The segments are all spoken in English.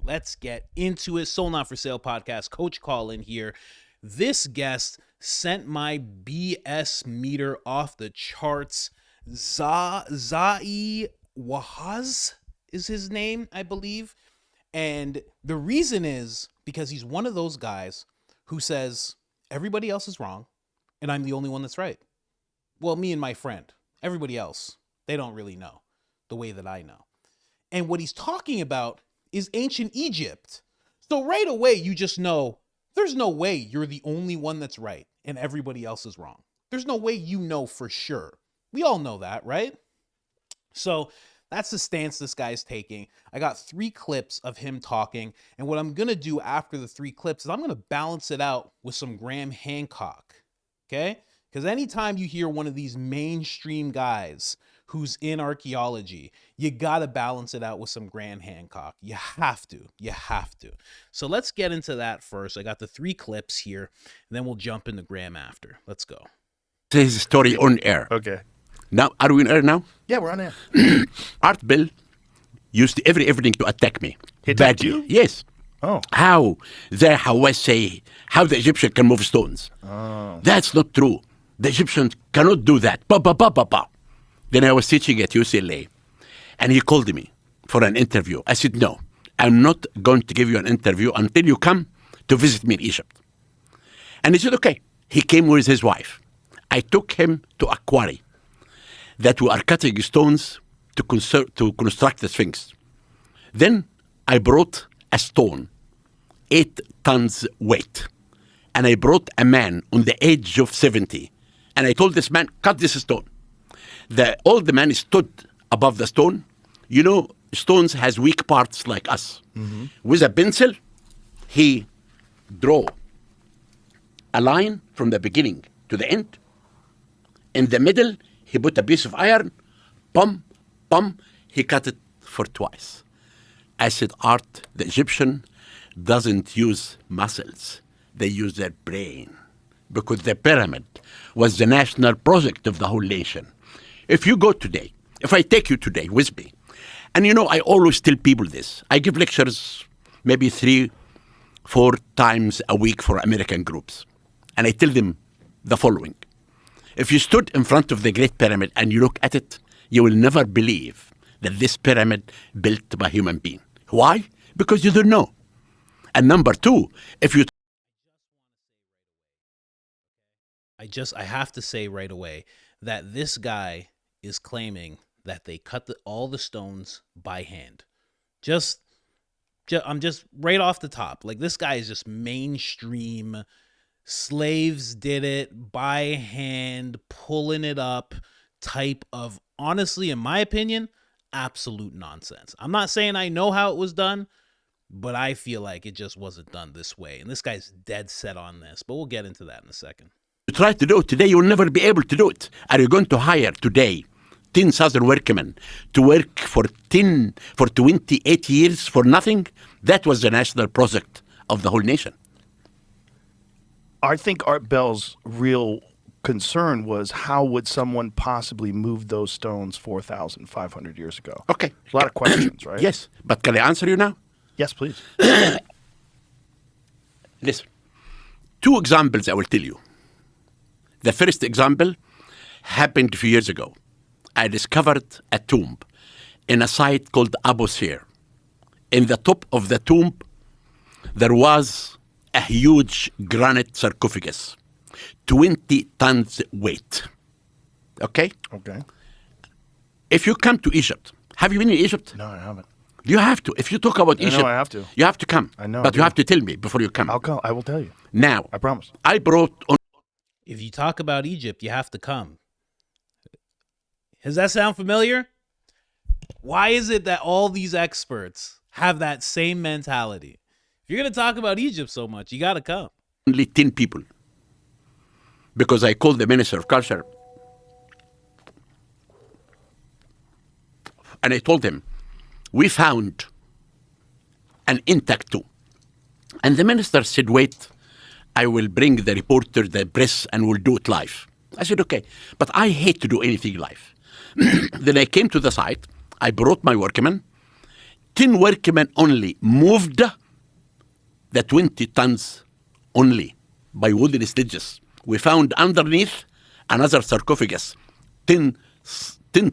let's get into it. Soul Not For Sale podcast, Coach COLIN here. This guest sent my BS meter off the charts. Zahi Hawass is his name, I believe. And the reason is because he's one of those guys who says everybody else is wrong and I'm the only one that's right. Well, me and my friend, everybody else, they don't really know the way that I know. And what he's talking about is ancient Egypt. So right away, you just know there's no way you're the only one that's right and everybody else is wrong. There's no way you know for sure. We all know that, right? So that's the stance this guy's taking. I got 3 clips of him talking. And what I'm going to do after the 3 clips is I'm going to balance it out with some Graham Hancock. Okay? Because anytime you hear one of these mainstream guys who's in archaeology, you got to balance it out with some Graham Hancock. You have to. You have to. So let's get into that first. I got the 3 clips here, and then we'll jump into Graham after. Let's go. This is a story on air. Okay. Now, are we on air now? Yeah, we're on air. Art Bell used every evening to attack me. He attacked badly. you? Yes. Oh. How Zahi Hawass say how the Egyptian can move stones. Oh. That's not true. The Egyptians cannot do that. Ba, ba, ba, ba, ba. Then I was teaching at UCLA, and he called me for an interview. I said, no, I'm not going to give you an interview until you come to visit me in Egypt. And he said, okay. He came with his wife. I took him to a quarry that we are cutting stones to construct the Sphinx. Then I brought a stone, 8 tons weight. And I brought a man on the age of 70. And I told this man, cut this stone. The old man stood above the stone. You know, stones has weak parts like us. Mm-hmm. With a pencil, he drew a line from the beginning to the end. In the middle, he put a piece of iron, pum, pum, he cut it for twice. I said, Art, the Egyptian doesn't use muscles. They use their brain. Because the pyramid was the national project of the whole nation. If you go today, if I take you today with me, and you know, I always tell people this. I give lectures maybe 3-4 times a week for American groups. And I tell them the following. If you stood in front of the Great Pyramid and you look at it, you will never believe that this pyramid built by human being. Why? Because you don't know. And number 2, if you... I have to say right away that this guy is claiming that they cut all the stones by hand. I'm just right off the top. Like, this guy is just mainstream. Slaves did it by hand, pulling it up type of, honestly, in my opinion, absolute nonsense. I'm not saying I know how it was done, but I feel like it just wasn't done this way. And this guy's dead set on this, but we'll get into that in a second. You try to do it today, you will never be able to do it. Are you going to hire today 10,000 workmen to work for 28 years for nothing? That was the national project of the whole nation. I think Art Bell's real concern was how would someone possibly move those stones 4,500 years ago? Okay. A lot of questions, right? Yes, but can I answer you now? Yes, please. Listen, 2 examples I will tell you. The first example happened a few years ago. I discovered a tomb in a site called Abu Sir. In the top of the tomb, there was a huge granite sarcophagus, 20 tons weight. Okay? Okay. If you come to Egypt, have you been in Egypt? No, I haven't. You have to. If you talk about Egypt, I have to. You have to come. I know. But you have to tell me before you come. I'll come. I will tell you. Now, I promise. I brought on. If you talk about Egypt, you have to come. Does that sound familiar? Why is it that all these experts have that same mentality? If you're going to talk about Egypt so much, you got to come. Only 10 people. Because I called the Minister of Culture. And I told him, we found an intact tomb. And the minister said, wait, I will bring the reporter, the press, and we'll do it live. I said, okay, but I hate to do anything live. Then I came to the site, I brought my workmen, 10 workmen only moved the 20 tons only by wooden sledges. We found underneath another sarcophagus, 10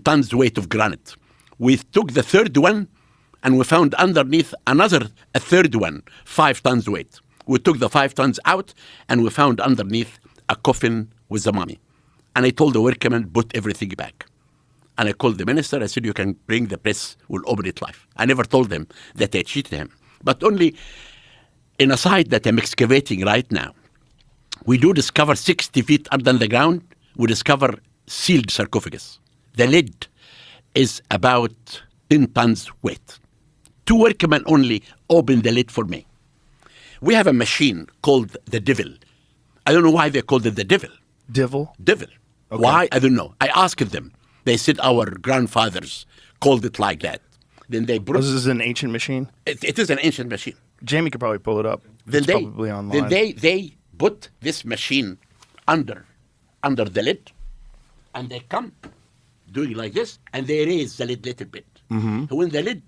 tons weight of granite. We took the third one and we found underneath a third one, 5 tons weight. We took the 5 tons out and we found underneath a coffin with the mummy. And I told the workmen, put everything back. And I called the minister. I said, you can bring the press. We'll open it live. I never told them that I cheated him. But only in a site that I'm excavating right now, we do discover 60 feet under the ground, we discover sealed sarcophagus. The lid is about 10 tons weight. 2 workmen only opened the lid for me. We have a machine called the devil. I don't know why they called it the devil. Divil? Devil. Okay. Why? I don't know. I asked them. They said our grandfathers called it like that. Then they brought... This is an ancient machine? It is an ancient machine. Jamie could probably pull it up. Then it's probably online. Then they put this machine under the lid, and they come doing like this, and they raise the lid a little bit. Mm-hmm. When the lid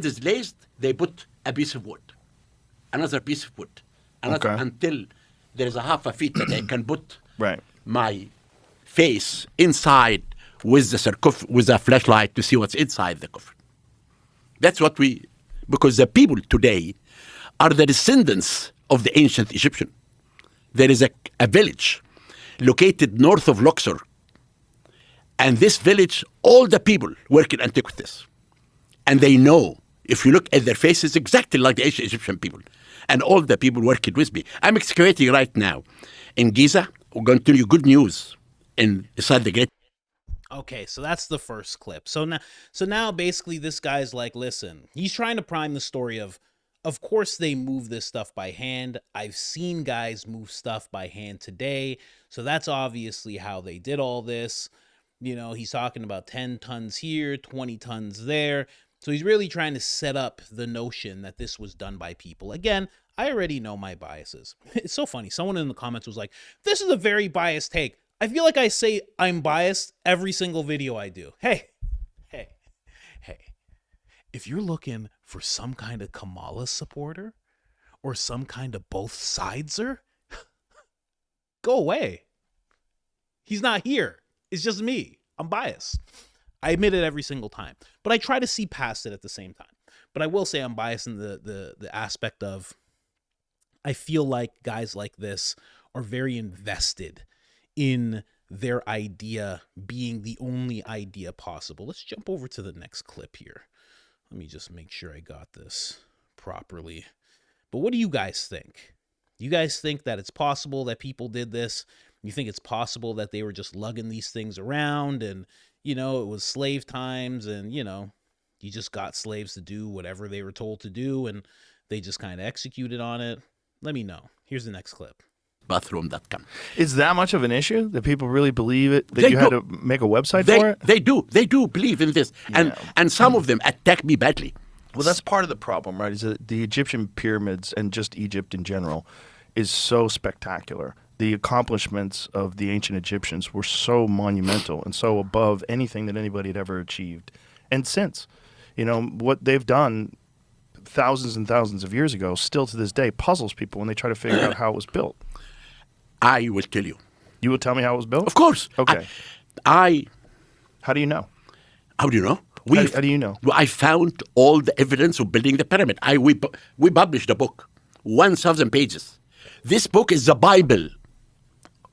is raised, they put a piece of wood, another piece of wood, until there is a half a feet that I can put my face inside with a flashlight to see what's inside the coffin. That's what because the people today are the descendants of the ancient Egyptian. There is a village located north of Luxor. And this village, all the people work in antiquities. And they know, if you look at their faces, exactly like the ancient Egyptian people. And all the people working with me. I'm excavating right now in Giza. We're going to tell you good news inside the Great. Okay, so that's the first clip. So now basically this guy's like, listen, he's trying to prime the story of course they move this stuff by hand. I've seen guys move stuff by hand today. So that's obviously how they did all this. You know, he's talking about 10 tons here, 20 tons there. So he's really trying to set up the notion that this was done by people. Again, I already know my biases. It's so funny. Someone in the comments was like, this is a very biased take. I feel like I say I'm biased every single video I do. Hey. If you're looking for some kind of Kamala supporter or some kind of both sideser, go away. He's not here. It's just me. I'm biased. I admit it every single time. But I try to see past it at the same time. But I will say I'm biased in the aspect of I feel like guys like this are very invested in their idea being the only idea possible. Let's jump over to the next clip here. Let me just make sure I got this properly. But what do you guys think? You guys think that it's possible that people did this? You think it's possible that they were just lugging these things around and, you know, it was slave times and, you know, you just got slaves to do whatever they were told to do and they just kind of executed on it? Let me know. Here's the next clip. Bathroom.com. Is that much of an issue that people really believe it? That you had to make a website for it? They do believe in this. Yeah. And some of them attack me badly. Well, that's part of the problem, right? Is that the Egyptian pyramids and just Egypt in general is so spectacular. The accomplishments of the ancient Egyptians were so monumental and so above anything that anybody had ever achieved. And since, you know, what they've done thousands and thousands of years ago, still to this day, puzzles people when they try to figure out how it was built. I will tell you. You will tell me how it was built? Of course. Okay. How do you know? How do you know? How do you know? I found all the evidence of building the pyramid. We published a book, 1,000 pages. This book is the Bible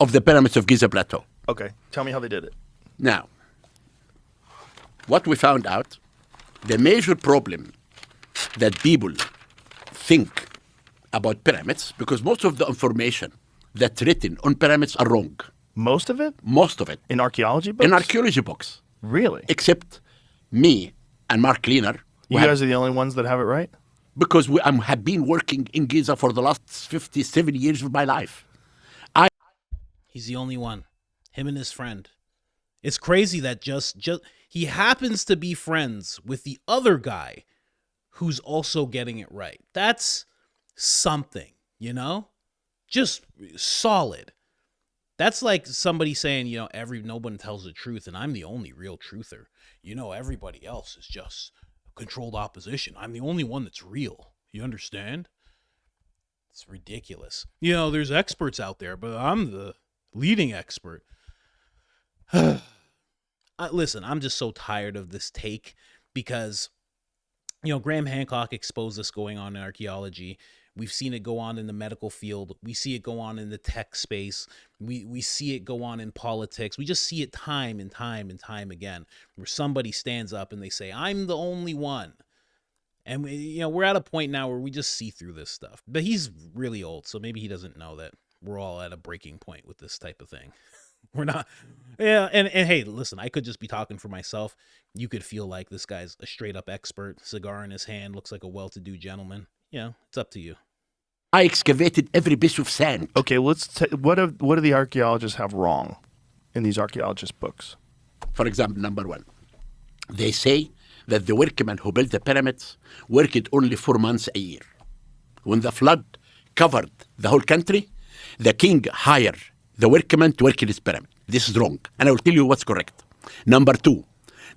of the pyramids of Giza Plateau. Okay. Tell me how they did it. Now, what we found out, the major problem that people think about pyramids, because most of the information that's written on pyramids are wrong. Most of it? Most of it. In archaeology books? In archaeology books. Really? Except me and Mark Cleaner. You guys are the only ones that have it right? Because I have been working in Giza for the last 57 years of my life. He's the only one. Him and his friend. It's crazy that just he happens to be friends with the other guy who's also getting it right. That's something, you know? Just solid. That's like somebody saying, you know, no one tells the truth and I'm the only real truther. You know, everybody else is just controlled opposition. I'm the only one that's real. You understand? It's ridiculous. There's experts out there, but I'm the leading expert. Listen, I'm just so tired of this take because, Graham Hancock exposed this going on in archaeology. We've seen it go on in the medical field. We see it go on in the tech space. We see it go on in politics. We just see it time and time and time again, where somebody stands up and they say, I'm the only one. And we're at a point now where we just see through this stuff. But he's really old, so maybe he doesn't know that we're all at a breaking point with this type of thing. We're not. Yeah, and hey, listen, I could just be talking for myself. You could feel like this guy's a straight up expert, cigar in his hand, looks like a well-to-do gentleman. It's up to you. I excavated every piece of sand. Okay, what do the archaeologists have wrong in these archaeologist books? For example, number one, they say that the workmen who built the pyramids worked only 4 months a year. When the flood covered the whole country, the king hired the workmen to work in his pyramid. This is wrong, and I will tell you what's correct. Number two,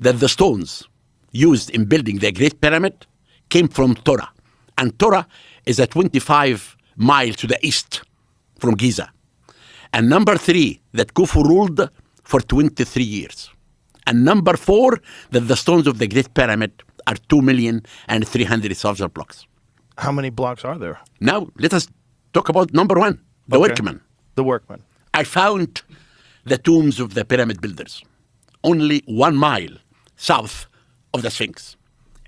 that the stones used in building the Great Pyramid came from Torah, and Torah is at 25 miles to the east from Giza. And number three, that Khufu ruled for 23 years. And number four, that the stones of the Great Pyramid are 2,300,000 blocks. How many blocks are there? Now, let us talk about number one, the workmen. The workmen. I found the tombs of the pyramid builders only 1 mile south of the Sphinx.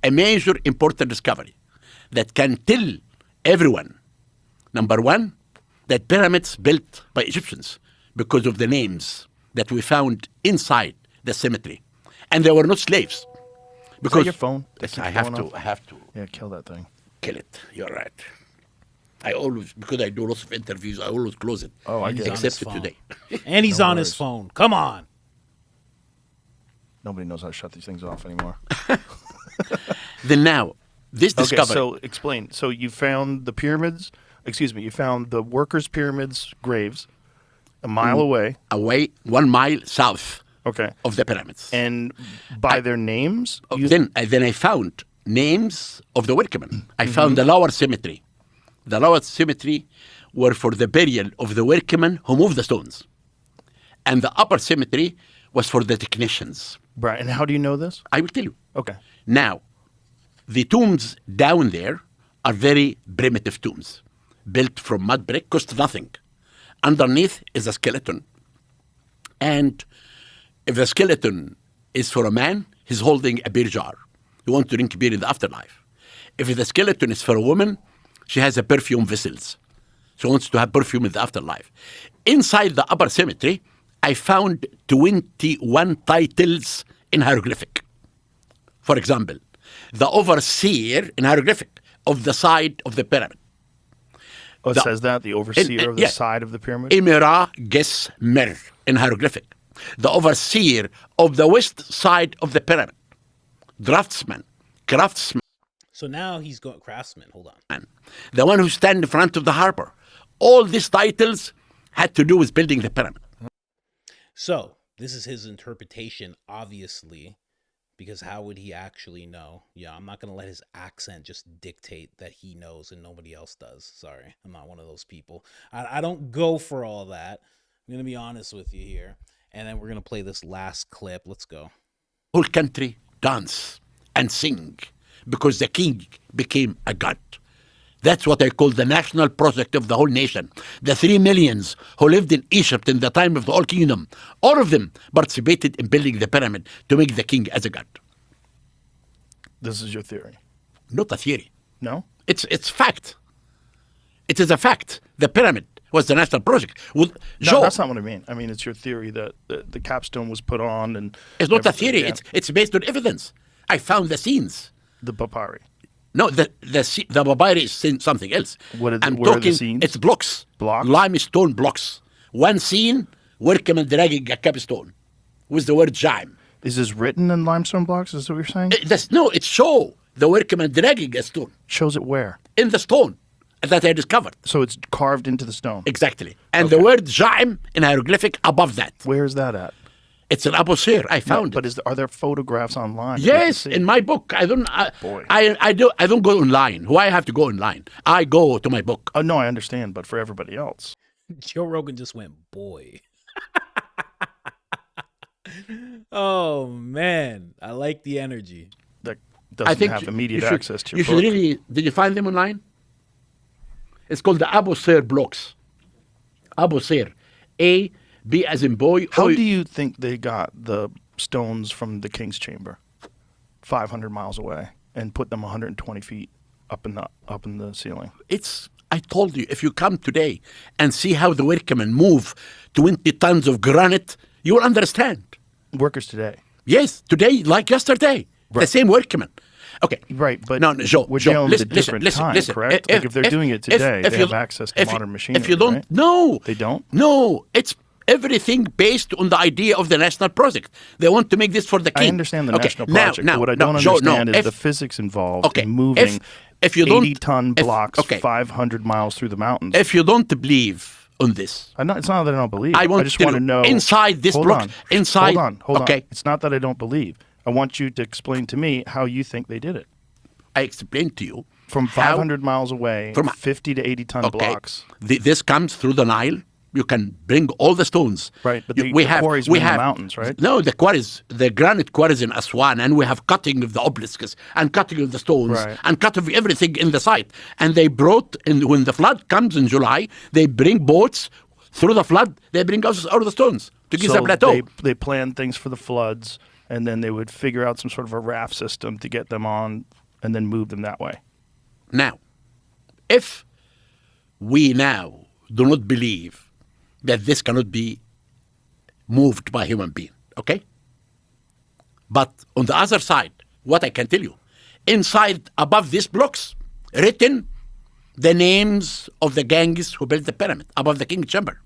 A major important discovery that can tell everyone, number one, that pyramids built by Egyptians because of the names that we found inside the cemetery. And they were not slaves. Because your phone? Yes, I have to. Yeah, kill that thing. Kill it. You're right. I always, because I do lots of interviews, I always close it. Oh, I get it. Except for today. And he's on his phone. Come on. Nobody knows how to shut these things off anymore. Then now, this discovery. Okay, so explain. So you found the pyramids, you found the workers' pyramids graves a mile away. Away 1 mile south Okay. of the pyramids. And by their names? Then I found names of the workmen. I found the lower cemetery. The lower cemetery were for the burial of the workmen who moved the stones. And the upper cemetery was for the technicians. Right. And how do you know this? I will tell you. Okay. Now, the tombs down there are very primitive tombs, built from mud brick, cost nothing. Underneath is a skeleton. And if the skeleton is for a man, he's holding a beer jar. He wants to drink beer in the afterlife. If the skeleton is for a woman, she has a perfume vessels. She wants to have perfume in the afterlife. Inside the upper cemetery, I found 21 titles in hieroglyphic. For example, the overseer in hieroglyphic of the side of the pyramid. Oh, it says that? The overseer of the side of the pyramid? Imera Ges Mer in hieroglyphic. The overseer of the west side of the pyramid. Draftsman, craftsman. So now he's going craftsman. Hold on. The one who stand in front of the harbor. All these titles had to do with building the pyramid. So this is his interpretation, obviously, because how would he actually know? Yeah, I'm not going to let his accent just dictate that he knows and nobody else does. Sorry, I'm not one of those people. I don't go for all that. I'm going to be honest with you here. And then we're going to play this last clip. Let's go. Whole country dance and sing because the king became a god. That's what I call the national project of the whole nation. The 3 millions who lived in Egypt in the time of the Old Kingdom, all of them participated in building the pyramid to make the king as a god. This is your theory? Not a theory. No? It's fact. It is a fact. The pyramid was the national project. No, that's not what I mean. I mean, it's your theory that the capstone was put on and... It's not a theory. Yeah. It's based on evidence. I found the scenes. The papyri. No, the papyri is something else. What are I'm where talking, are the scenes? It's blocks. Blocks? Limestone blocks. One scene, workmen dragging a capstone with the word Jaim. Is this written in limestone blocks? Is that what you're saying? No, it shows the workmen dragging a stone. Shows it where? In the stone that I discovered. So it's carved into the stone? Exactly. And the word Jaim in hieroglyphic above that. Where is that at? It's an Abu Sir. I found But it. are there photographs online? I'd like to Yes, see. in my book. Boy. I don't go online. Why I have to go online? I go to my book. Oh no, I understand, but for everybody else, Joe Rogan just went, boy. Oh man, I like the energy. that I doesn't think have you immediate should- access to your You should book. really. Did you find them online? It's called the Abu Sir blocks. Abu Sir, A, B as in boy. How O, do you think they got the stones from the King's Chamber, 500 miles away, and put them 120 feet up in the ceiling? It's. I told you, if you come today and see how the workmen move 20 tons of granite, you will understand. Workers today, Yes, today like yesterday, the Right. same workmen. Okay, right? But no, Joe, we're Joe, dealing with a listen, different listen, time, listen. correct? Like if they're doing it today, they have access to modern machinery. If you don't, right? no, They don't? No, it's everything based on the idea of the national project. They want to make this for the king. I understand the Okay, national project, now, but what I no, don't Joe, understand no, is the physics involved okay, in moving if you don't, 80-ton if- blocks okay. 500 miles through the mountains. If you don't believe on this, It's not that I don't believe. I want just to want to know inside this hold block. on, Inside, hold on. okay. It's not that I don't believe. I want you to explain to me how you think they did it. I explained to you From how- 500 miles away, From- 50 to 80-ton Okay, blocks. this comes through the Nile. You can bring all the stones. Right, but You- the quarries were in the mountains, right? No, the granite quarries in Aswan, and we have cutting of the obelisks and cutting of the stones Right. and cut of everything in the site. And they brought, when the flood comes in July, they bring boats through the flood. They bring us out of the stones to Giza So Plateau. they planned things for the floods, and then they would figure out some sort of a raft system to get them on, and then move them that way. Now, if we now do not believe that this cannot be moved by human being, okay? But on the other side, what I can tell you, inside above these blocks, written the names of the gangs who built the pyramid above the king's chamber.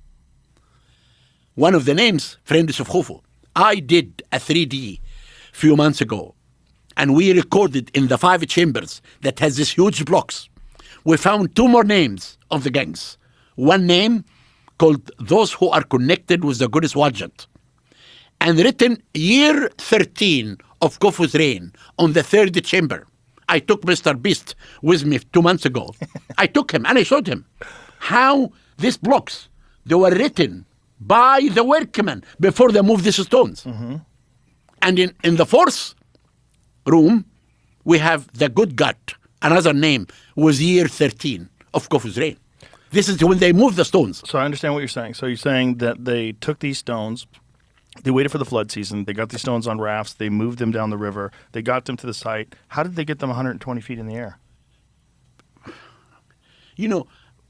One of the names, Friends of Khufu. I did a 3D few months ago, and we recorded in the 5 chambers that has these huge blocks. We found 2 more names of the gangs. One name called Those Who Are Connected with the Goddess Wajat, and written year 13 of Khufu's reign on the 3rd chamber. I took Mr. Beast with me 2 months ago. I took him and I showed him how these blocks, they were written by the workmen before they moved these stones. Mm-hmm. And in the 4th room, we have the Good God. Another name was year 13 of Khufu's reign. This is when they moved the stones. So I understand what you're saying. So you're saying that they took these stones, they waited for the flood season, they got these stones on rafts, they moved them down the river, they got them to the site. How did they get them 120 feet in the air? You know,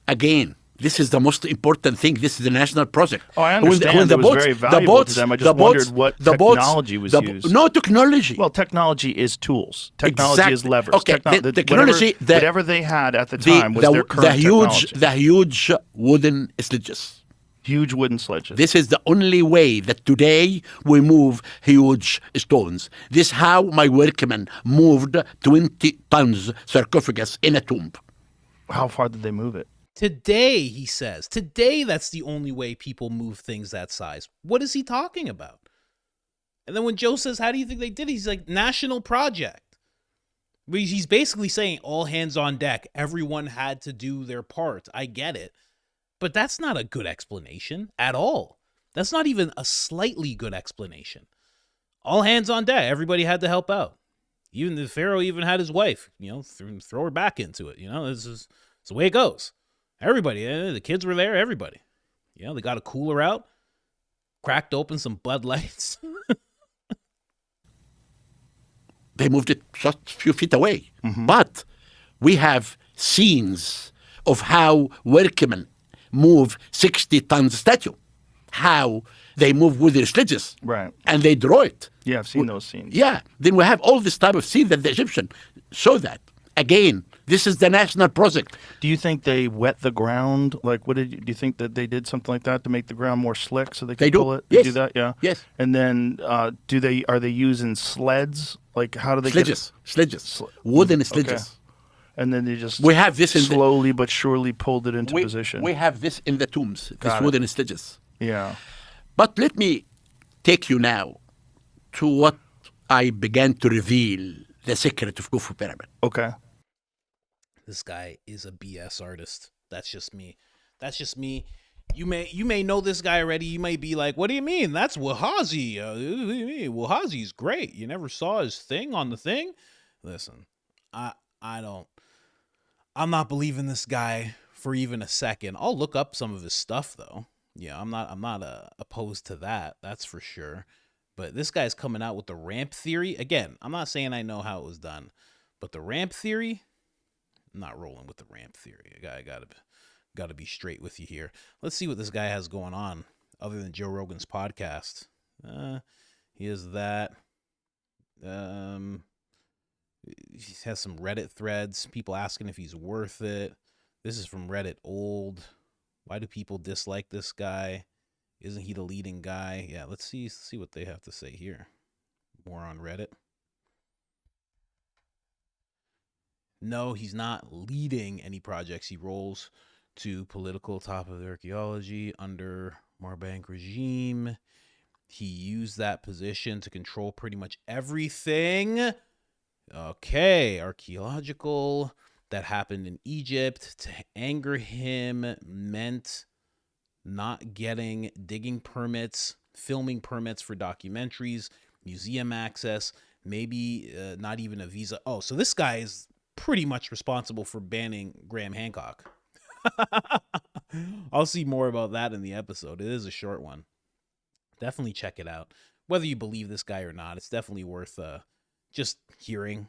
again, this is the most important thing. This is the national project. Oh, I understand. It was very valuable to them. I just wondered what technology was used. No technology. Well, technology is tools. Technology is Exactly. levers. Okay, the technology, whatever they had at the time was their current technology. the huge wooden sledges. Huge wooden sledges. This is the only way that today we move huge stones. This is how my workmen moved 20 tons sarcophagus in a tomb. How far did they move it? Today, he says. Today, that's the only way people move things that size. What is he talking about? And then when Joe says, how do you think they did it? He's like, national project. He's basically saying all hands on deck. Everyone had to do their part. I get it. But that's not a good explanation at all. That's not even a slightly good explanation. All hands on deck. Everybody had to help out. Even the Pharaoh even had his wife, throw her back into it. This is the way it goes. Everybody, the kids were there, everybody. They got a cooler out, cracked open some Bud Lights. They moved it just a few feet away. Mm-hmm. But we have scenes of how workmen move 60-ton statue, how they move with their sledges. Right. And they draw it. Yeah, I've seen those scenes. Yeah. Then we have all this type of scene that the Egyptian show that. Again, this is the national project. Do you think they wet the ground? Like, do you think that they did something like that to make the ground more slick so they could They do. pull it? Yes. They do that, yeah. Yes. And then, are they using sleds? Like, how do they Sledges. Wooden sledges. Okay. And then they just We have this in slowly but surely pulled it into we, position. we have this in the tombs, Got this it. wooden sledges. Yeah. But let me take you now to what I began to reveal, the secret of Khufu Pyramid. Okay. This guy is a BS artist. That's just me. That's just me. You may know this guy already. You may be like, what do you mean? That's Wahazi. Wahazi's great. You never saw his thing on the thing? Listen, I'm not believing this guy for even a second. I'll look up some of his stuff though. Yeah, I'm not opposed to that. That's for sure. But this guy's coming out with the ramp theory. Again, I'm not saying I know how it was done, but the ramp theory, I'm not rolling with the ramp theory. I gotta be straight with you here. Let's see what this guy has going on other than Joe Rogan's podcast. He has that. He has some Reddit threads. People asking if he's worth it. This is from Reddit old. Why do people dislike this guy? Isn't he the leading guy? Yeah, let's see what they have to say here. More on Reddit. No, he's not leading any projects. He rolls to political top of the archaeology under Marbank regime. He used that position to control pretty much everything. Okay, archaeological that happened in Egypt. To anger him meant not getting digging permits, filming permits for documentaries, museum access, maybe not even a visa. Oh, so this guy is pretty much responsible for banning Graham Hancock. I'll see more about that in the episode. It is a short one. Definitely check it out. Whether you believe this guy or not, it's definitely worth just hearing,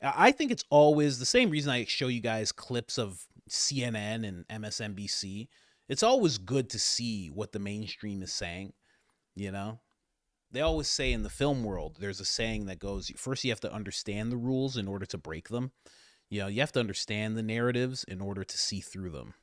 I think it's always the same reason I show you guys clips of CNN and MSNBC. It's always good to see what the mainstream is saying, They always say in the film world, there's a saying that goes, first you have to understand the rules in order to break them. You have to understand the narratives in order to see through them.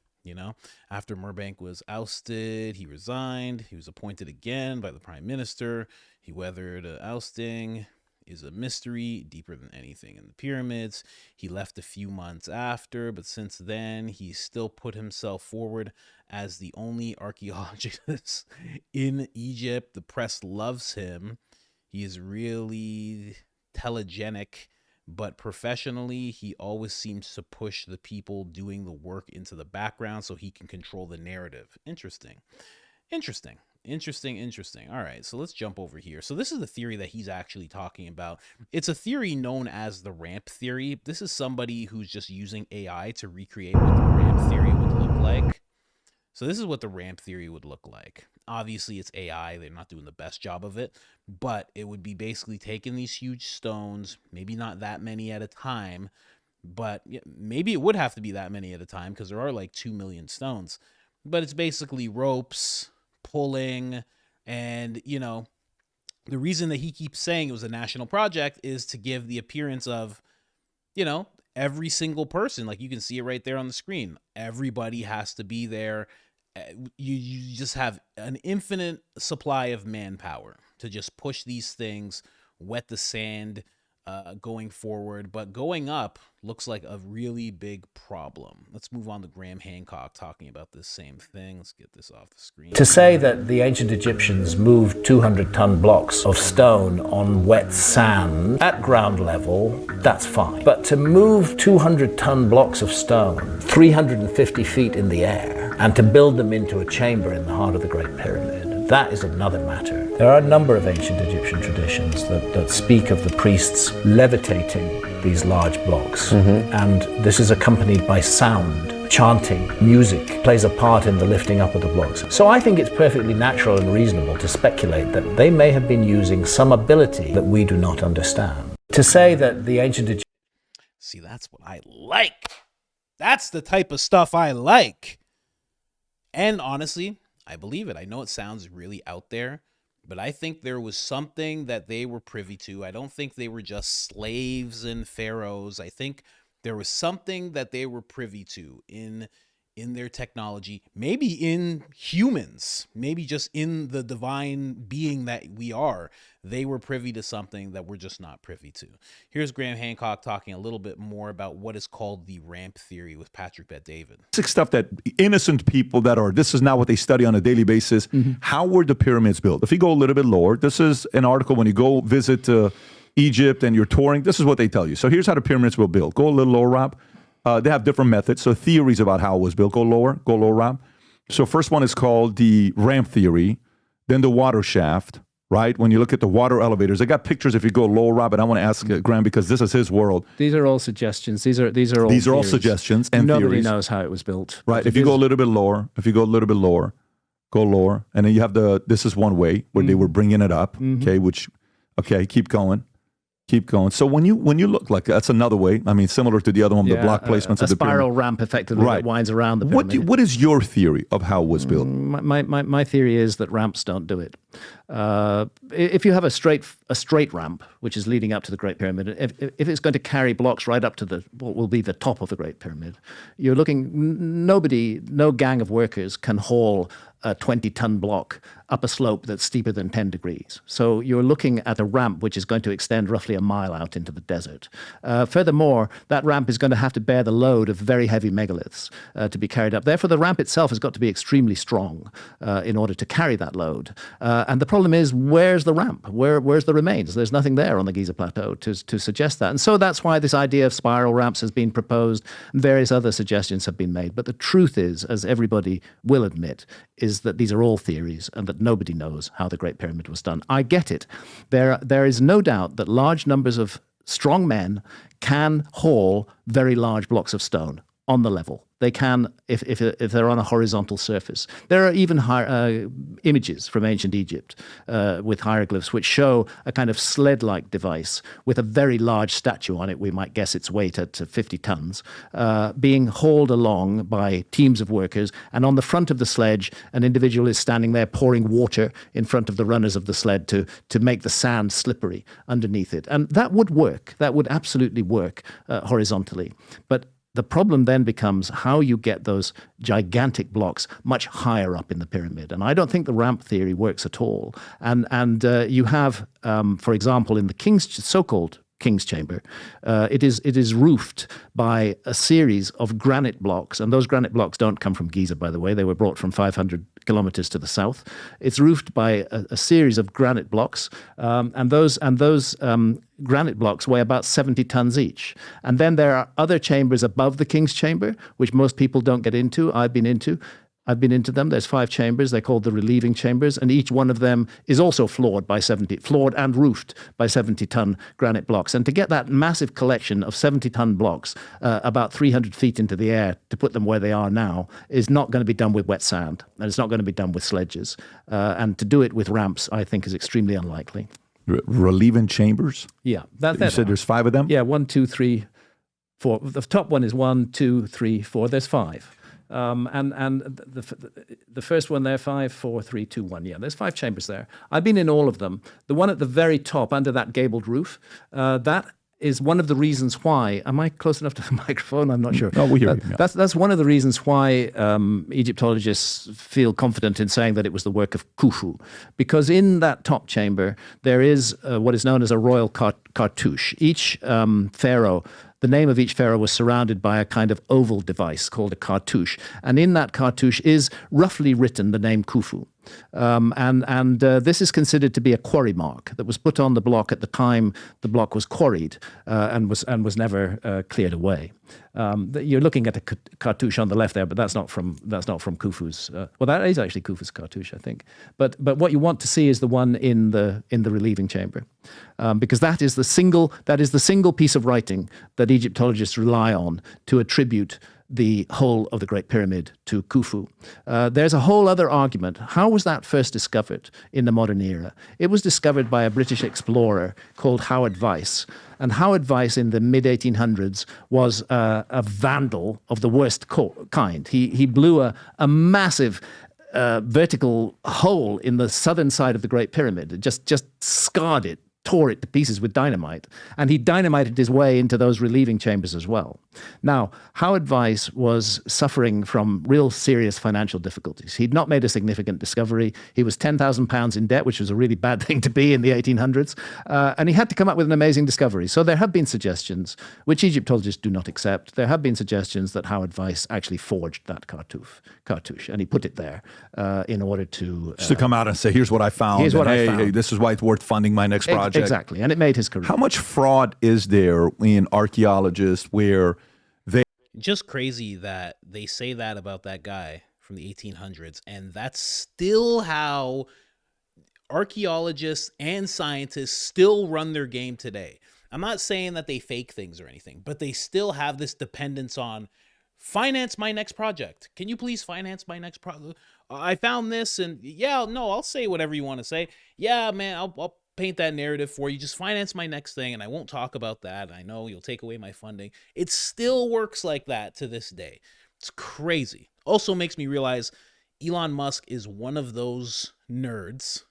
After Marbank was ousted, he resigned. He was appointed again by the prime minister. He weathered ousting. Is a mystery deeper than anything in the pyramids. He left a few months after, but since then, he's still put himself forward as the only archaeologist in Egypt. The press loves him. He is really telegenic, but professionally, he always seems to push the people doing the work into the background so he can control the narrative. Interesting. All right, so let's jump over here. So this is the theory that he's actually talking about. It's a theory known as the ramp theory. This is somebody who's just using AI to recreate what the ramp theory would look like. So this is what the ramp theory would look like. Obviously, it's AI. They're not doing the best job of it, but it would be basically taking these huge stones, maybe not that many at a time, but maybe it would have to be that many at a time because there are like 2 million stones. But it's basically ropes, pulling, and the reason that he keeps saying it was a national project is to give the appearance of every single person, like you can see it right there on the screen, everybody has to be there. You just have an infinite supply of manpower to just push these things, wet the sand, going forward, but going up looks like a really big problem. Let's move on to Graham Hancock talking about this same thing. Let's get this off the screen. To say that the ancient Egyptians moved 200-ton blocks of stone on wet sand at ground level, that's fine. But to move 200-ton blocks of stone 350 feet in the air and to build them into a chamber in the heart of the Great Pyramid, that is another matter. There are a number of ancient Egyptian traditions that speak of the priests levitating these large blocks. And this is accompanied by sound. Chanting, music plays a part in the lifting up of the blocks. So I think it's perfectly natural and reasonable to speculate that they may have been using some ability that we do not understand. To say that the ancient Egyptians... See, that's what I like. That's the type of stuff I like. And honestly, I believe it. I know it sounds really out there, but I think there was something that they were privy to. I don't think they were just slaves and pharaohs. I think there was something that they were privy to in in their technology, maybe in humans, maybe just in the divine being that we are, they were privy to something that we're just not privy to. Here's Graham Hancock talking a little bit more about what is called the ramp theory with Patrick Bet-David. Basic stuff that innocent people this is not what they study on a daily basis. How were the pyramids built? If you go a little bit lower, this is an article when you go visit Egypt and you're touring, this is what they tell you. So here's how the pyramids were built. Go a little lower, Rob. They have different methods, so theories about how it was built. Go lower, Rob. So first one is called the ramp theory, then the water shaft, right? When you look at the water elevators, I got pictures if you go lower, Rob, and I want to ask Graham because this is his world. These are all suggestions. These are all all suggestions and Nobody theories. knows how it was built. Right. If you go a little bit lower, go lower, and then you have this is one way where they were bringing it up, keep going. So when you look like that's another way. I mean, similar to the other one, the block placements of the spiral pyramid. ramp effectively that winds around the pyramid. What is your theory of how it was built? My theory is that ramps don't do it. If you have a straight ramp, which is leading up to the Great Pyramid, if it's going to carry blocks right up to what will be the top of the Great Pyramid, you're looking. No gang of workers can haul a 20-ton block up a slope that's steeper than 10 degrees. So you're looking at a ramp which is going to extend roughly a mile out into the desert. Furthermore, that ramp is going to have to bear the load of very heavy megaliths to be carried up. Therefore, the ramp itself has got to be extremely strong in order to carry that load. And the problem is, where's the ramp? Where's the remains? There's nothing there on the Giza Plateau to suggest that. And so that's why this idea of spiral ramps has been proposed, and various other suggestions have been made. But the truth is, as everybody will admit, is that these are all theories and that nobody knows how the Great Pyramid was done. I get it. There is no doubt that large numbers of strong men can haul very large blocks of stone on the level. They can, if they're on a horizontal surface. There are even images from ancient Egypt with hieroglyphs which show a kind of sled-like device with a very large statue on it. We might guess its weight at 50 tons, being hauled along by teams of workers. And on the front of the sledge, an individual is standing there pouring water in front of the runners of the sled to make the sand slippery underneath it. And that would work. That would absolutely work horizontally. But the problem then becomes how you get those gigantic blocks much higher up in the pyramid. And I don't think the ramp theory works at all. And you have, for example, in the so-called King's Chamber, it is roofed by a series of granite blocks. And those granite blocks don't come from Giza, by the way. They were brought from 500 kilometers to the south. It's roofed by a series of granite blocks. And those granite blocks weigh about 70 tons each. And then there are other chambers above the King's Chamber, which most people don't get into. I've been into them. There's 5 chambers. They're called the relieving chambers, and each one of them is also floored and roofed by 70-ton granite blocks. And to get that massive collection of 70-ton blocks about 300 feet into the air to put them where they are now is not going to be done with wet sand, and it's not going to be done with sledges. And to do it with ramps, I think, is extremely unlikely. Relieving chambers? Yeah. You said there's 5 of them? Yeah, 1, 2, 3, 4. The top one is 1, 2, 3, 4. There's 5. And the first one there, 5, 4, 3, 2, 1. Yeah, there's 5 chambers there. I've been in all of them. The one at the very top, under that gabled roof, that is one of the reasons why. Am I close enough to the microphone? I'm not sure. No, we hear you. Yeah. That's one of the reasons why Egyptologists feel confident in saying that it was the work of Khufu, because in that top chamber there is what is known as a royal cartouche. Each pharaoh. The name of each pharaoh was surrounded by a kind of oval device called a cartouche. And in that cartouche is roughly written the name Khufu. This is considered to be a quarry mark that was put on the block at the time the block was quarried and was never cleared away. You're looking at a cartouche on the left there, but that's not from Khufu's. Well, that is actually Khufu's cartouche, I think. But what you want to see is the one in the relieving chamber, because that is the single piece of writing that Egyptologists rely on to attribute the whole of the Great Pyramid to Khufu. There's a whole other argument. How was that first discovered in the modern era? It was discovered by a British explorer called Howard Vyse. And Howard Vyse in the mid-1800s was a vandal of the worst kind. He blew a massive vertical hole in the southern side of the Great Pyramid. It just scarred it tore it to pieces with dynamite, and he dynamited his way into those relieving chambers as well. Now, Howard Weiss was suffering from real serious financial difficulties. He'd not made a significant discovery. He was £10,000 in debt, which was a really bad thing to be in the 1800s, and he had to come up with an amazing discovery. So there have been suggestions, which Egyptologists do not accept, there have been suggestions that Howard Weiss actually forged that cartouche, and he put it there in order to... Just to come out and say, here's what I found. Here's what I found. Hey, this is why it's worth funding my next project. Exactly, and it made his career. How much fraud is there in archaeologists where they... Just crazy that they say that about that guy from the 1800s, and that's still how archaeologists and scientists still run their game today. I'm not saying that they fake things or anything, but they still have this dependence on finance my next project. Can you please finance my next project? I found this, and yeah, no, I'll say whatever you want to say. Yeah, man, I'll paint that narrative for you. Just finance my next thing, and I won't talk about that. I know you'll take away my funding. It still works like that to this day. It's crazy. Also makes me realize Elon Musk is one of those nerds,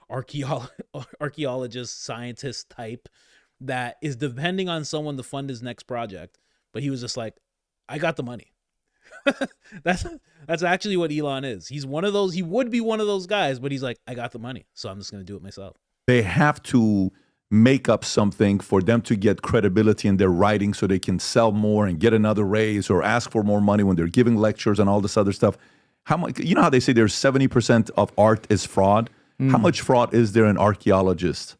archaeologist, scientist type, that is depending on someone to fund his next project. But he was just like, I got the money. That's actually what Elon is. He's one of those, he would be one of those guys, but he's like, I got the money, so I'm just going to do it myself. They have to make up something for them to get credibility in their writing so they can sell more and get another raise or ask for more money when they're giving lectures and all this other stuff. How much, you know how they say there's 70% of art is fraud? How much fraud is there in archaeologists?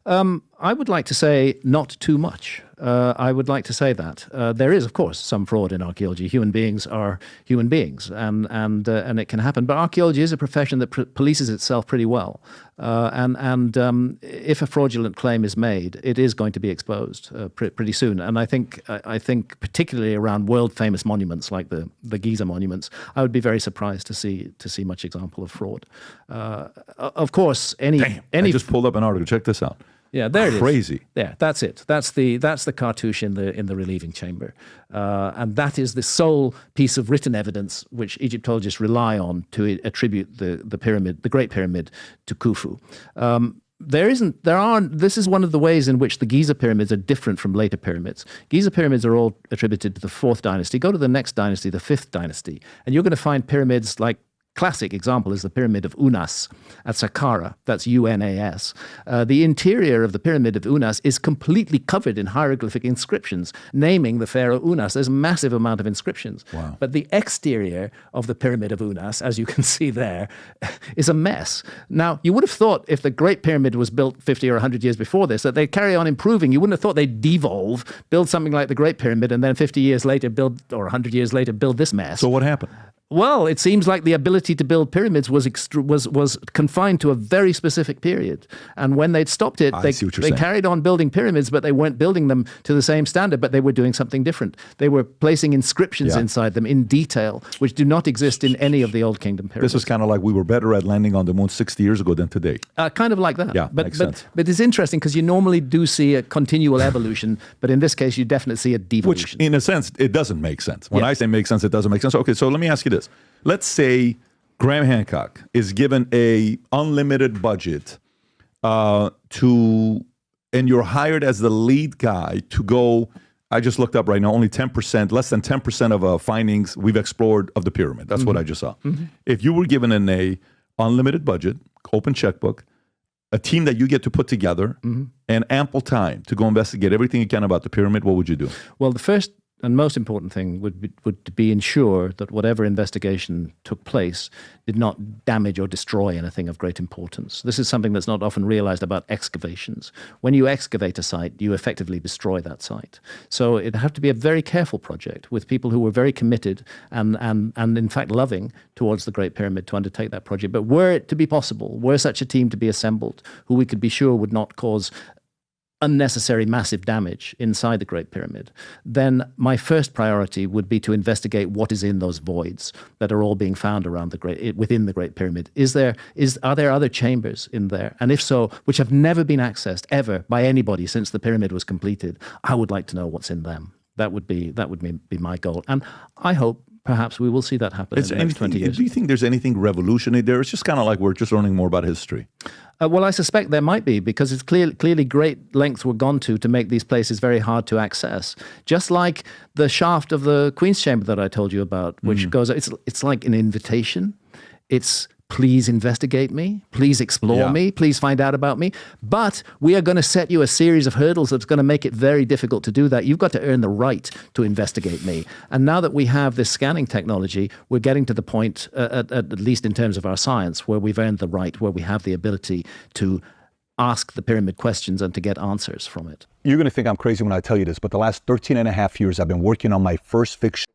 I would like to say not too much. I would like to say that. There is, of course, some fraud in archaeology. Human beings are human beings, and it can happen. But archaeology is a profession that polices itself pretty well. And if a fraudulent claim is made, it is going to be exposed pretty soon. And I think particularly around world-famous monuments like the Giza monuments, I would be very surprised to see much example of fraud. Of course, any I just pulled up an article. Check this out. Yeah, there it is. Crazy. Yeah, that's it. That's the cartouche in the relieving chamber, and that is the sole piece of written evidence which Egyptologists rely on to attribute the pyramid, the Great Pyramid, to Khufu. This is one of the ways in which the Giza pyramids are different from later pyramids. Giza pyramids are all attributed to the 4th dynasty. Go to the next dynasty, the 5th dynasty, and you're going to find pyramids like. Classic example is the Pyramid of Unas at Saqqara. That's Unas. The interior of the Pyramid of Unas is completely covered in hieroglyphic inscriptions naming the pharaoh Unas. There's a massive amount of inscriptions. Wow. But the exterior of the Pyramid of Unas, as you can see there, is a mess. Now, you would have thought if the Great Pyramid was built 50 or 100 years before this, that they'd carry on improving. You wouldn't have thought they'd devolve, build something like the Great Pyramid, and then 50 years later or 100 years later build this mess. So what happened? Well, it seems like the ability to build pyramids was confined to a very specific period. And when they'd stopped it, they carried on building pyramids, but they weren't building them to the same standard, but they were doing something different. They were placing inscriptions inside them in detail, which do not exist in any of the Old Kingdom pyramids. This is kind of like we were better at landing on the moon 60 years ago than today. Kind of like that. Yeah, makes sense. But it's interesting because you normally do see a continual evolution, but in this case, you definitely see a devolution. Which, in a sense, it doesn't make sense. When I say make sense, it doesn't make sense. Okay, so let me ask you this. Let's say Graham Hancock is given a unlimited budget and you're hired as the lead guy to go. I just looked up right now, only 10%, less than 10% of findings we've explored of the pyramid. That's what I just saw. If you were given an unlimited budget, open checkbook, a team that you get to put together, and ample time to go investigate everything you can about the pyramid, what would you do? Well, the first and most important thing would be ensure that whatever investigation took place did not damage or destroy anything of great importance. This is something that's not often realized about excavations. When you excavate a site, you effectively destroy that site. So it'd have to be a very careful project with people who were very committed and in fact loving towards the Great Pyramid to undertake that project. But were it to be possible, were such a team to be assembled, who we could be sure would not cause unnecessary massive damage inside the Great Pyramid, then my first priority would be to investigate what is in those voids that are all being found around within the Great Pyramid. Are there other chambers in there? And if so, which have never been accessed ever by anybody since the pyramid was completed, I would like to know what's in them. That would be my goal. And I hope perhaps we will see that happen in the next 20 years. Do you think there's anything revolutionary there? It's just kind of like we're just learning more about history. Well, I suspect there might be, because it's clearly great lengths were gone to make these places very hard to access. Just like the shaft of the Queen's Chamber that I told you about, which goes, it's like an invitation. It's please investigate me, please explore me, please find out about me. But we are going to set you a series of hurdles that's going to make it very difficult to do that. You've got to earn the right to investigate me. And now that we have this scanning technology, we're getting to the point, at least in terms of our science, where we've earned the right, where we have the ability to ask the pyramid questions and to get answers from it. You're going to think I'm crazy when I tell you this, but the last 13 and a half years, I've been working on my first fiction.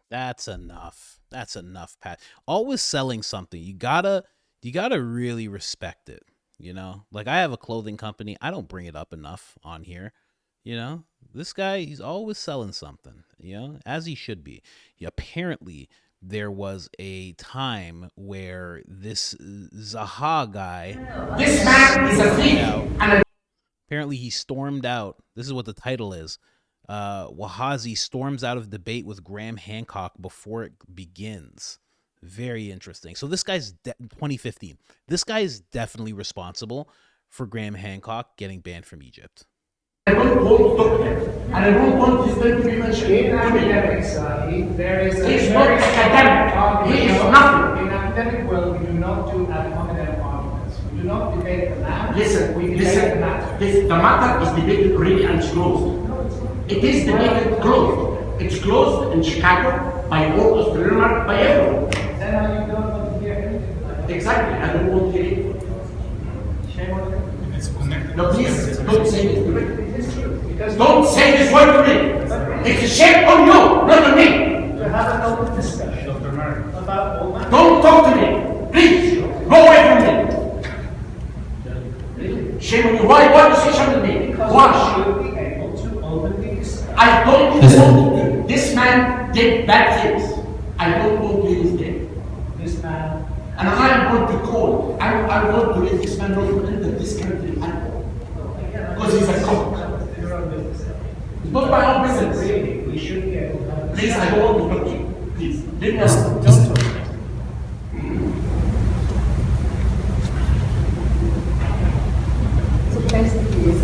That's enough. That's enough, Pat. Always selling something. You gotta really respect it. You know, like I have a clothing company. I don't bring it up enough on here. You know, this guy, he's always selling something, you know, as he should be. Apparently, there was a time where this Zaha guy, this man is a thief. Apparently, he stormed out. This is what the title is. Wahazi storms out of debate with Graham Hancock before it begins. Very interesting. So this guy's 2015. This guy is definitely responsible for Graham Hancock getting banned from Egypt. I don't want to talk to him, and I don't want his name to be mentioned. In academics, there is He's not academic. He is nothing. In academic world, we do not do ad hominem arguments. We do not debate the matter. Listen, we debate the matter. The matter is debated really and it's closed. It is debated closed. It's closed in Chicago by all Australians, by everyone. Then you don't want to hear anything like that. Exactly, I don't want to hear it. Shame on you. It's connected. No, please don't say this to me. It is true. Because don't say this word to me. It's a shame on you, not on me. To have an open discussion about all matters. Don't talk to me. Please, go away from me. Shame on you. Why do you say shame on me? Because Why? you should be able to openly discuss. I don't want this man did bad things. I don't want to hear his name. This man. And I am going to call. I want to let this man not to enter this country at all. Because he's a cop. It's not my own business. Really, we should be able to have. Please, I don't want to talk to you. Please, leave me alone. Don't talk. So basically, it's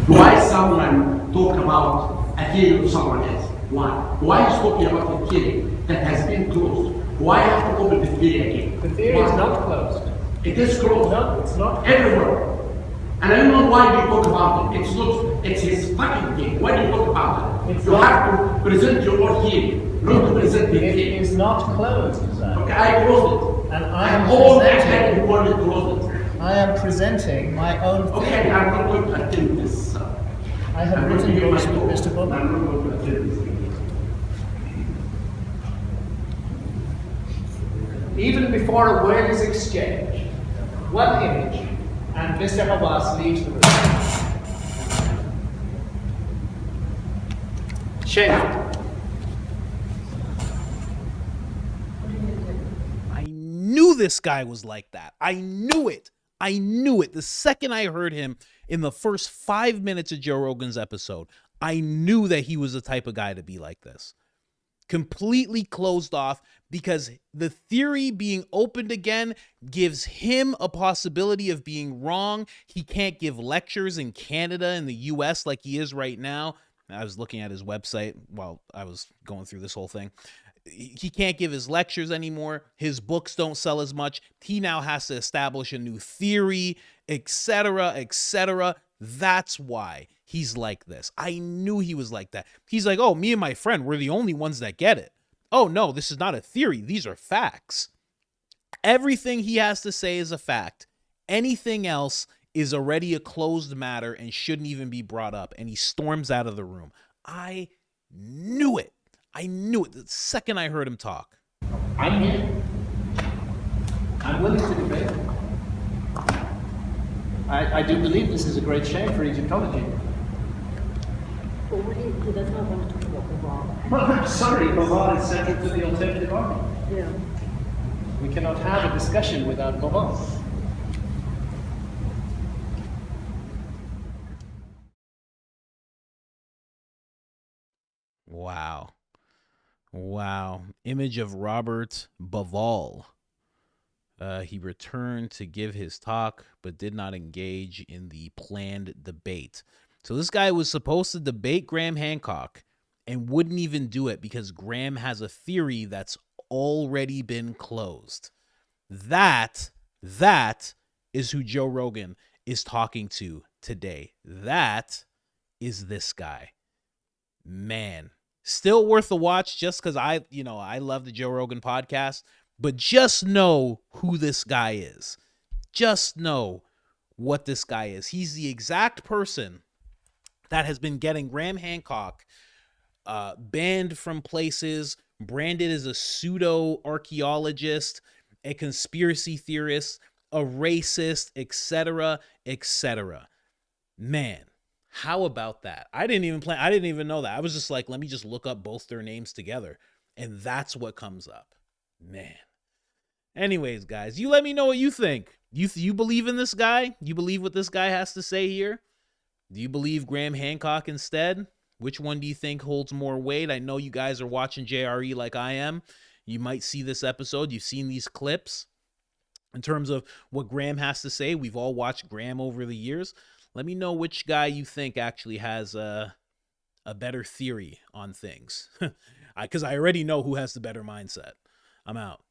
why someone talk about a killing of someone else? Why? Why is talking about a killing that has been closed? Why have to open the theory again? The theory is not closed. It is closed. No, it's not. Everywhere. And I don't know why we talk about it. It's not. It's his fucking thing. Why do you talk about it? It's you not. have to present your own theory, not to present the It theory. is not closed, Zahi. Okay, I closed it. And I am all presenting- academic world closed it. I am presenting my own theory. Okay, I'm not going to attend this. I have I'm written going to books give with my Mr. talk. Bowman. I'm not going to attend this. Even before a word is exchanged, one image, and Mr. Hawass leaves the room. Shame. I knew this guy was like that. I knew it. I knew it. The second I heard him in the first 5 minutes of Joe Rogan's episode, I knew that he was the type of guy to be like this. Completely closed off, because the theory being opened again gives him a possibility of being wrong. He can't give lectures in Canada and the US like he is right now. I was looking at his website while I was going through this whole thing. He can't give his lectures anymore. His books don't sell as much. He now has to establish a new theory, etc., etc. That's why he's like this. I knew he was like that. He's like, oh, me and my friend, we're the only ones that get it. Oh, no, this is not a theory. These are facts. Everything he has to say is a fact. Anything else is already a closed matter and shouldn't even be brought up. And he storms out of the room. I knew it. I knew it the second I heard him talk. I'm here. I'm willing to debate. I do believe this is a great shame for Egyptology. But he does not want to talk about the wrong. Well, I'm sorry, Bobal is central to the alternative argument. Yeah. We cannot have a discussion without Bobal. Wow. Wow. Image of Robert Bauval. He returned to give his talk, but did not engage in the planned debate. So this guy was supposed to debate Graham Hancock and wouldn't even do it because Graham has a theory that's already been closed. That is who Joe Rogan is talking to today. That is this guy. Man, still worth a watch just because I love the Joe Rogan podcast, but just know who this guy is. Just know what this guy is. He's the exact person that has been getting Graham Hancock banned from places, branded as a pseudo-archaeologist, a conspiracy theorist, a racist, etc., etc. Man, how about that? I didn't even know that. I was just like, let me just look up both their names together. And that's what comes up. Man. Anyways, guys, you let me know what you think. You believe in this guy? You believe what this guy has to say here? Do you believe Graham Hancock instead? Which one do you think holds more weight? I know you guys are watching JRE like I am. You might see this episode. You've seen these clips. In terms of what Graham has to say, we've all watched Graham over the years. Let me know which guy you think actually has a better theory on things. Because I already know who has the better mindset. I'm out.